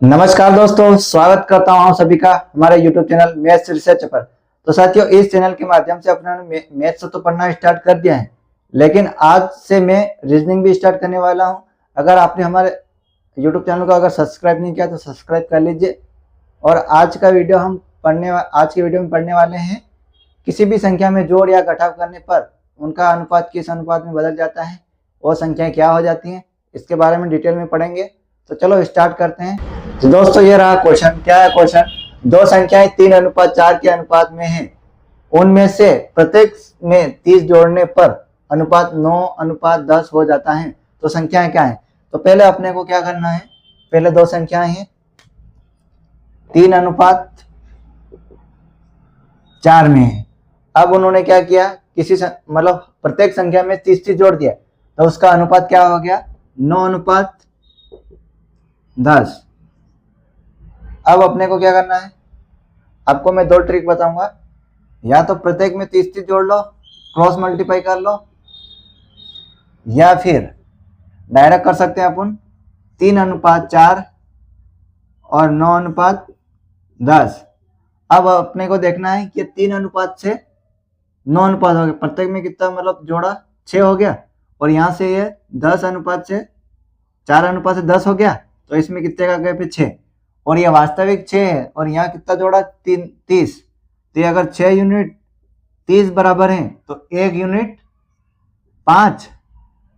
नमस्कार दोस्तों, स्वागत करता हूं आप सभी का हमारे YouTube चैनल मैथ्स रिसर्च पर। तो साथियों, इस चैनल के माध्यम से अपने मैथ्स तो पढ़ना स्टार्ट कर दिया है, लेकिन आज से मैं रीजनिंग भी स्टार्ट करने वाला हूं। अगर आपने हमारे YouTube चैनल को अगर सब्सक्राइब नहीं किया तो सब्सक्राइब कर लीजिए। और आज की वीडियो में पढ़ने वाले हैं किसी भी संख्या में जोड़ या घटाव करने पर उनका अनुपात किस अनुपात में बदल जाता है, वो संख्याएं क्या हो जाती हैं, इसके बारे में डिटेल में पढ़ेंगे। तो चलो स्टार्ट करते हैं। तो दोस्तों, ये रहा क्वेश्चन। क्या है क्वेश्चन? दो संख्याएं 3:4 के अनुपात में हैं, उनमें से प्रत्येक में 30 जोड़ने पर अनुपात 9:10 हो जाता है। तो संख्याएं क्या है? तो पहले अपने को क्या करना है, पहले दो संख्याएं हैं 3:4 में है। अब उन्होंने क्या किया, मतलब प्रत्येक संख्या में 30 जोड़ दिया, तो उसका अनुपात क्या हो गया? 9:10। अब अपने को क्या करना है, आपको मैं दो ट्रिक बताऊंगा। या तो प्रत्येक में 30 जोड़ लो, क्रॉस मल्टीप्लाई कर लो, या फिर डायरेक्ट कर सकते हैं अपन 3:4 और 9:10। अब अपने को देखना है कि 3 से 9 हो गया, प्रत्येक में कितना मतलब जोड़ा 6 हो गया, और यहाँ से ये 4:10 हो गया, तो इसमें कितने का गया? 6। और ये वास्तविक 6 है, और यहाँ कितना जोड़ा? 30। तो अगर 6 यूनिट 30 बराबर है तो 1 यूनिट 5।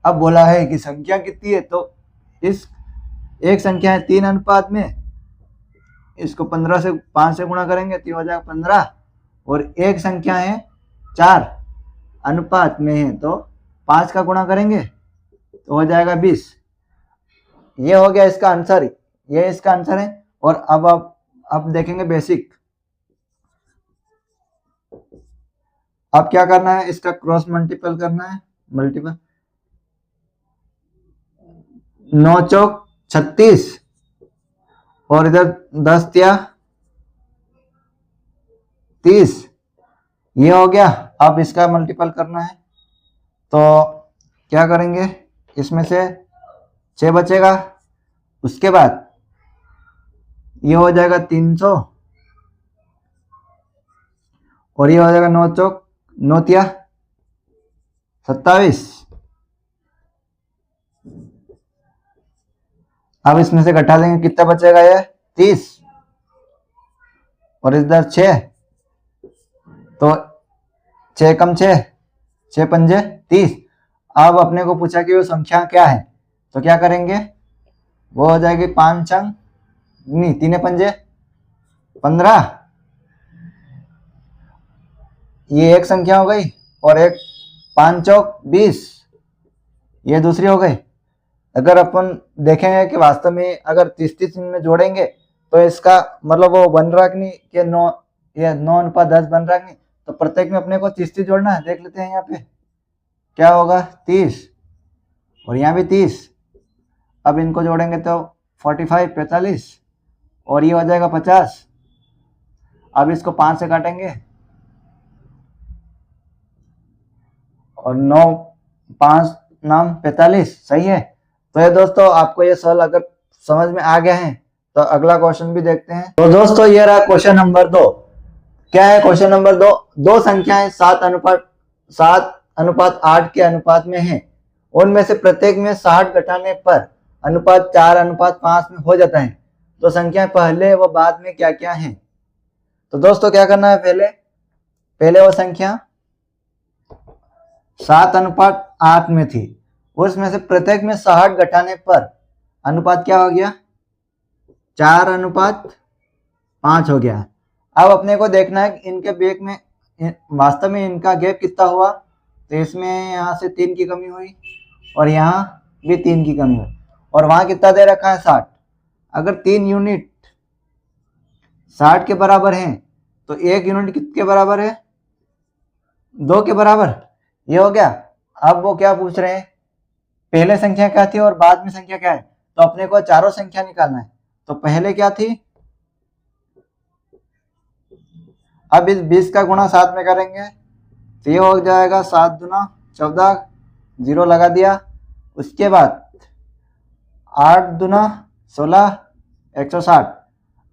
अब बोला है कि संख्या कितनी है, तो इस एक संख्या है 3 अनुपात में, इसको 15 से 5 से गुणा करेंगे तो हो जाएगा 15। और एक संख्या है 4 अनुपात में है, तो 5 का गुणा करेंगे तो हो जाएगा 20। ये हो गया इसका आंसर, ये इसका आंसर है। और अब देखेंगे बेसिक। अब क्या करना है, इसका क्रॉस मल्टीपल करना है। 9 चौक 36, और इधर 10 तिया 30, ये हो गया। अब इसका मल्टीपल करना है, तो क्या करेंगे, इसमें से 6 बचेगा, उसके बाद ये हो जाएगा 300, और ये हो जाएगा 9 चौक 9 तिया 27। अब इसमें से घटा देंगे, कितना बचेगा? ये 30, और इधर 6, तो 6 कम 6, 6 पंजे 30। अब अपने को पूछा कि वो संख्या क्या है, तो क्या करेंगे, वो हो जाएगी 5 अंक नहीं 3 पंजे 15। ये एक संख्या हो गई, और एक 5 चौक 20, ये दूसरी हो गई। अगर अपन देखेंगे कि वास्तव में अगर 30 में जोड़ेंगे तो इसका मतलब वो बन रहा कि नहीं, कि 9:10 बन रहा कि नहीं। तो प्रत्येक में अपने को 30 जोड़ना है। देख लेते हैं यहाँ पे क्या होगा, 30, और यहाँ भी 30। अब इनको जोड़ेंगे तो 45 और ये हो जाएगा 50। अब इसको 5 से काटेंगे, और 9 5 नाम 45, सही है। तो ये दोस्तों, आपको ये सवाल अगर समझ में आ गया है तो अगला क्वेश्चन भी देखते हैं। तो दोस्तों, ये रहा क्वेश्चन नंबर 2। क्या है क्वेश्चन नंबर 2? दो संख्याएं 7:8 के अनुपात में हैं, उनमें से प्रत्येक में 60 घटाने पर अनुपात 4:5 में हो जाता है। तो संख्या पहले व बाद में क्या क्या है? तो दोस्तों, क्या करना है, पहले वो संख्या 7:8 में थी, उसमें से प्रत्येक में 60 घटाने पर अनुपात क्या हो गया? 4:5 हो गया। अब अपने को देखना है कि इनके बीच में वास्तव में इनका गैप कितना हुआ। तो इसमें यहाँ से 3 की कमी हुई, और यहाँ भी 3 की कमी हुई, और वहां कितना दे रखा है? 60। अगर 3 यूनिट 60 के बराबर हैं, तो 1 यूनिट कितने के बराबर है? 2 के बराबर। ये हो गया। अब वो क्या पूछ रहे हैं, पहले संख्या क्या थी और बाद में संख्या क्या है। तो अपने को चारों संख्या निकालना है। तो पहले क्या थी, अब इस 20 का गुणा 7 में करेंगे तो ये हो जाएगा 7 दूना 14, 0 लगा दिया। उसके बाद 8 दूना 16, 160।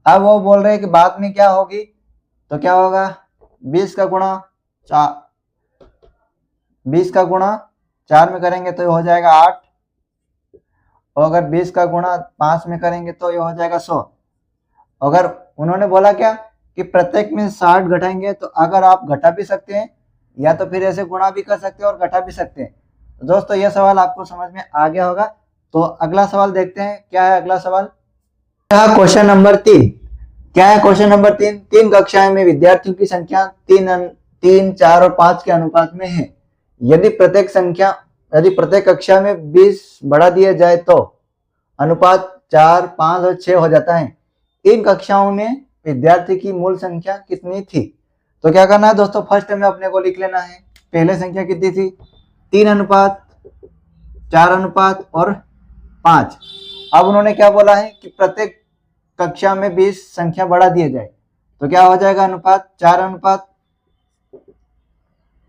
अब वो बोल रहे हैं कि बाद में क्या होगी, तो क्या होगा 20 का गुणा 4 में करेंगे तो ये हो जाएगा 8, और अगर 20 का गुणा 5 में करेंगे तो ये हो जाएगा 100। अगर उन्होंने बोला क्या कि प्रत्येक में 60 घटाएंगे, तो अगर आप घटा भी सकते हैं या तो फिर ऐसे गुणा भी कर सकते हैं और घटा भी सकते हैं। तो दोस्तों ये सवाल आपको समझ में आ गया होगा। तो अगला सवाल देखते हैं, क्या है अगला सवाल। Question number 3। क्या है क्वेश्चन नंबर 3। 3 कक्षाएं में विद्यार्थियों की संख्या 3, 4 और 5 के अनुपात में है। यदि प्रत्येक कक्षा में 20 बढ़ा दिया जाए तो अनुपात 4, 5 और 6 हो जाता है। इन कक्षाओं में विद्यार्थी की मूल संख्या कितनी थी। तो क्या करना है दोस्तों, फर्स्ट में अपने को लिख लेना है पहले संख्या कितनी थी, 3 अनुपात 4 अनुपात और 5। अब उन्होंने क्या बोला है कि प्रत्येक कक्षा में 20 संख्या बढ़ा दिया जाए, तो क्या हो जाएगा अनुपात 4 अनुपात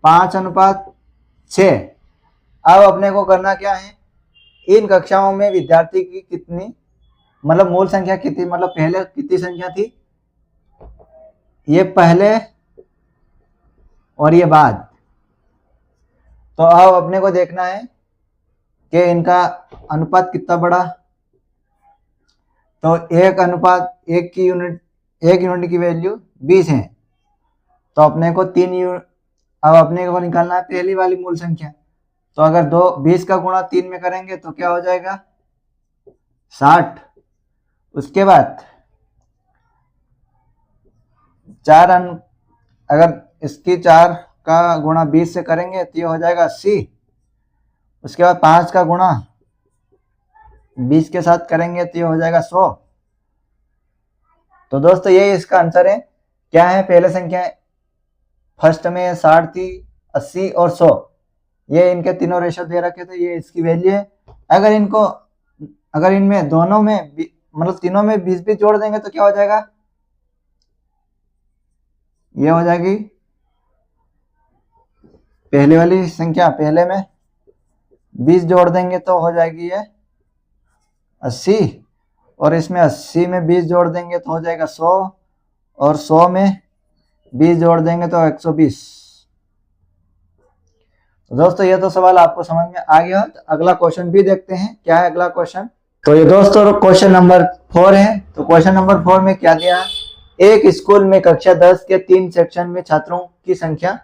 5 अनुपात 6। अब अपने को करना क्या है, इन कक्षाओं में विद्यार्थी की कितनी मतलब मूल संख्या कितनी, मतलब पहले कितनी संख्या थी, ये पहले और ये बाद। तो अब अपने को देखना है कि इनका अनुपात कितना बड़ा। तो 1:1 की यूनिट की वैल्यू 20 है, तो अपने को 3 यूनिट। अब अपने को निकालना है पहली वाली मूल संख्या। तो अगर 20 का गुणा 3 में करेंगे तो क्या हो जाएगा 60। उसके बाद अगर इसकी 4 का गुणा 20 से करेंगे तो ये हो जाएगा 80। उसके बाद 5 का गुणा 20 के साथ करेंगे तो ये हो जाएगा 100। तो दोस्तों ये इसका आंसर है। क्या है पहले संख्या, फर्स्ट में 60 थी, 80 और 100, ये इनके तीनों रेशो दे रखे थे, ये इसकी वैल्यू है। अगर इनमें दोनों में मतलब तीनों में 20 जोड़ देंगे तो क्या हो जाएगा, ये हो जाएगी पहले वाली संख्या, पहले में 20 जोड़ देंगे तो हो जाएगी ये 80, और इसमें 80 में 20 जोड़ देंगे तो हो जाएगा 100, और 100 में 20 जोड़ देंगे तो 120। तो दोस्तों ये तो सवाल आपको समझ में आ गया। तो अगला क्वेश्चन भी देखते हैं, क्या है अगला क्वेश्चन। तो ये दोस्तों क्वेश्चन नंबर 4 है। तो क्वेश्चन नंबर 4 में क्या दिया है, एक स्कूल में कक्षा 10 के 3 सेक्शन में छात्रों की संख्या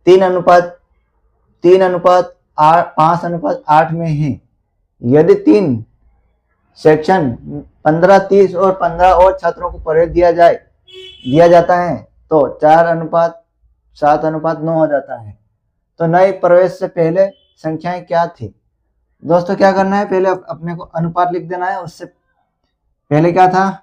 3:5:8 में है। यदि 3 सेक्शन 15, 30 और 15 और छात्रों को प्रवेश दिया जाता है तो 4:7:9 हो जाता है। तो नए प्रवेश से पहले संख्याएं क्या थी। दोस्तों क्या करना है, पहले अपने को अनुपात लिख देना है। उससे पहले क्या था,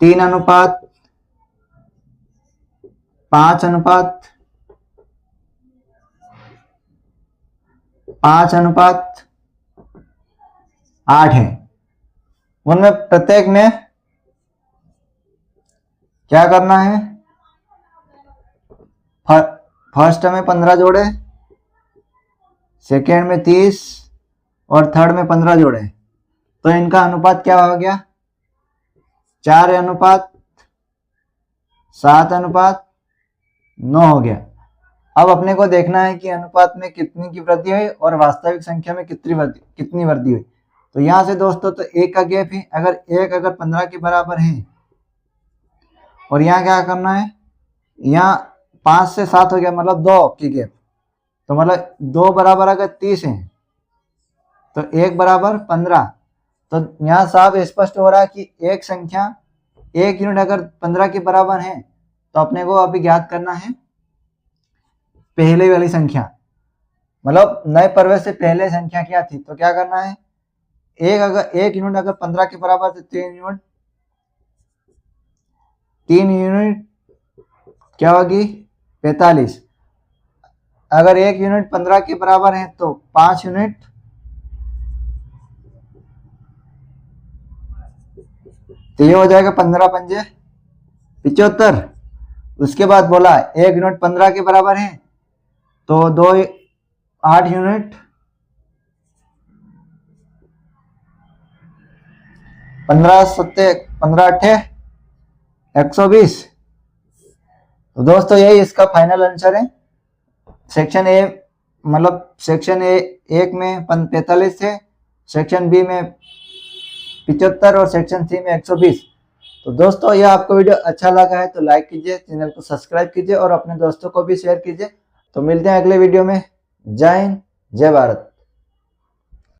3:5:8 है। उनमें प्रत्येक में क्या करना है, फर्स्ट में 15 जोड़े, सेकेंड में 30 और थर्ड में 15 जोड़े। तो इनका अनुपात क्या हो गया, 4:7:9 हो गया। अब अपने को देखना है कि अनुपात में कितनी की वृद्धि हुई और वास्तविक संख्या में कितनी वृद्धि हुई। तो यहाँ से दोस्तों तो 1 का गैप है, अगर 15 के बराबर है, और यहाँ क्या करना है, यहाँ 5 से 7 हो गया, मतलब 2 की गैप। तो मतलब 2 बराबर अगर 30 है तो 1 बराबर 15। तो यहाँ साफ स्पष्ट हो रहा है कि एक संख्या 1 यूनिट अगर 15 के बराबर है तो अपने को अभी ज्ञात करना है पहले वाली संख्या, मतलब नए प्रवेश से पहले संख्या क्या थी। तो क्या करना है, 1 यूनिट अगर 15 के बराबर तो 3 यूनिट क्या होगी 45। अगर 1 यूनिट 15 के बराबर है तो 5 यूनिट, तो ये हो जाएगा 15 पंजे 75। उसके बाद बोला 1 यूनिट 15 के बराबर है तो 8 यूनिट 15 सत्ते 15 अट्ठे 120। तो दोस्तों यही इसका फाइनल आंसर है। सेक्शन ए मतलब सेक्शन ए एक में 45 थे, सेक्शन बी में 75 और सेक्शन सी में 120। तो दोस्तों यह आपको वीडियो अच्छा लगा है तो लाइक कीजिए, चैनल को सब्सक्राइब कीजिए और अपने दोस्तों को भी शेयर कीजिए। तो मिलते हैं अगले वीडियो में। जय हिंद, जय भारत।